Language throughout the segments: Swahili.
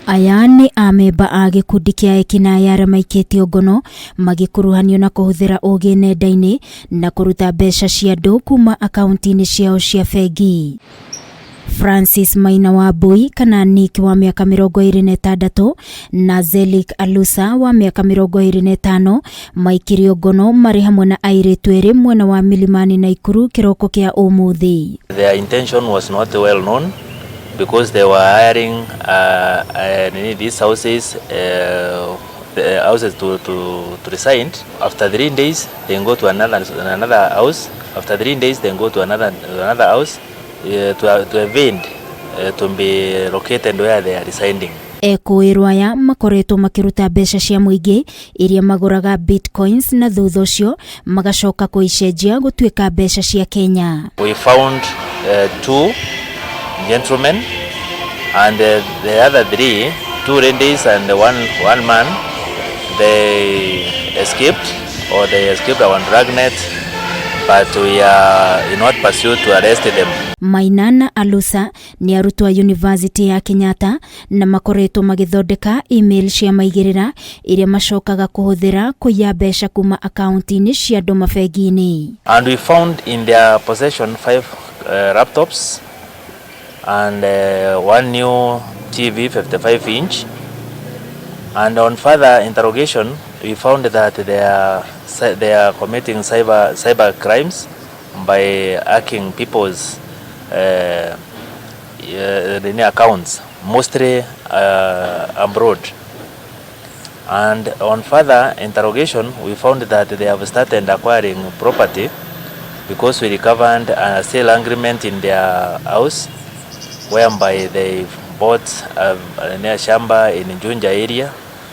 Aya ni amemba a gikundi kia ekinai aria nimaikiitio Ngono magikuruhanio na kuhuthira uugi nenda-ini na kuruta mbeca cia andu kuuma akaunti-ini ciao cia bengi. Francis Maina wa Bui kana Nick wa miaka 26 na Zelik Alusa wa miaka 25 maikirio Ngono mari hamwe na airitu eri mwena wa milimani Nakuru kiroko kia umuthi. Their intention was not well known because they were hiring these houses to reside. After 3 days they go to another house. After 3 days they go to another house to a vend to be located where they are residing. Ekuirwo aya makoretwo makiruta mbeca cia muingi iria maguraga bitcoins na thutha ucio magacoka kuicenjia gutuika mbeca cia Kenya. We found 2 gentlemen and the other 3, 2 ladies and one man, they escaped our dragnet, but we are in what pursuit to arrest them. Maina na Alusa ni arutwo University ya Kenyatta na makoretwo magithondeka email cia maigirira iria macokaga kuhuthira kuiya mbeca kuma akaunti-ini cia andu mabengi-ini. And we found in their possession 5 laptops and one new TV 55-inch. And on further interrogation, we found that they are committing cyber crimes by hacking people's accounts, mostly abroad. And on further interrogation, we found that they have started acquiring property because we recovered a sale agreement in their house whereby they bought a shamba in Junja area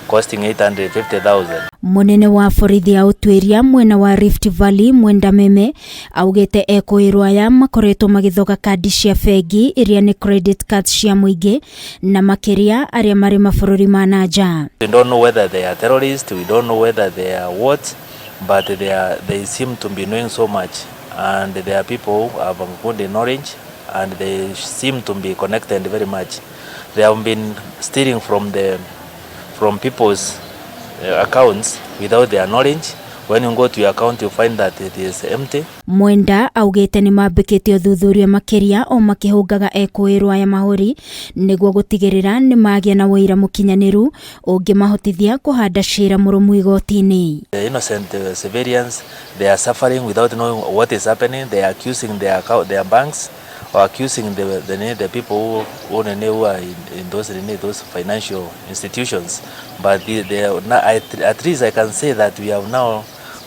costing 850,000. Munene wa borithi ya utwiria mwena wa Rift Valley Kameme augete ekuirwo aya makoretwo magithoga kandi cia bengi iria ni credit cards cia muingi na makiria aria mari mabururi ma nanja. We don't know whether they are terrorists, we don't know whether they are what, but they seem to be knowing so much, and they are people who have good knowledge and they seem to be connected very much. They have been stealing from people's accounts without their knowledge. When you go to your account, you find that it is empty. Mwenda augete ni mambikitio thuthuria makiria o makihungaga ekuirwo aya mahuri niguo gutigirira ni magia na wira mukinyaniru ungimahotithia kuhanda cira murumu igoti-ini. The innocent civilians, they are suffering without knowing what is happening. They are accusing their banks or accusing the people who are in those financial institutions. But at least I can say that we have now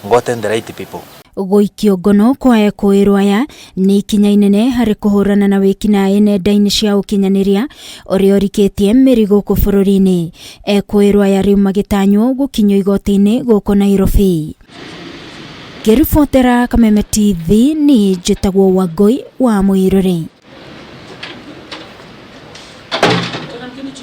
gotten the right people. Guikio Ngono kwa ekuirwo aya ni ikinya inene hari kuhurana na ekinai nenda-ini cia ukinyaniria uria urikitie mirigo ku bururi-ini. Ekuirwo aya riu magitanywo gukinywo igoti-ini guku Nairobi. Ngiribotera Kameme TV ni njitagwo Wangui wa Mwiruri.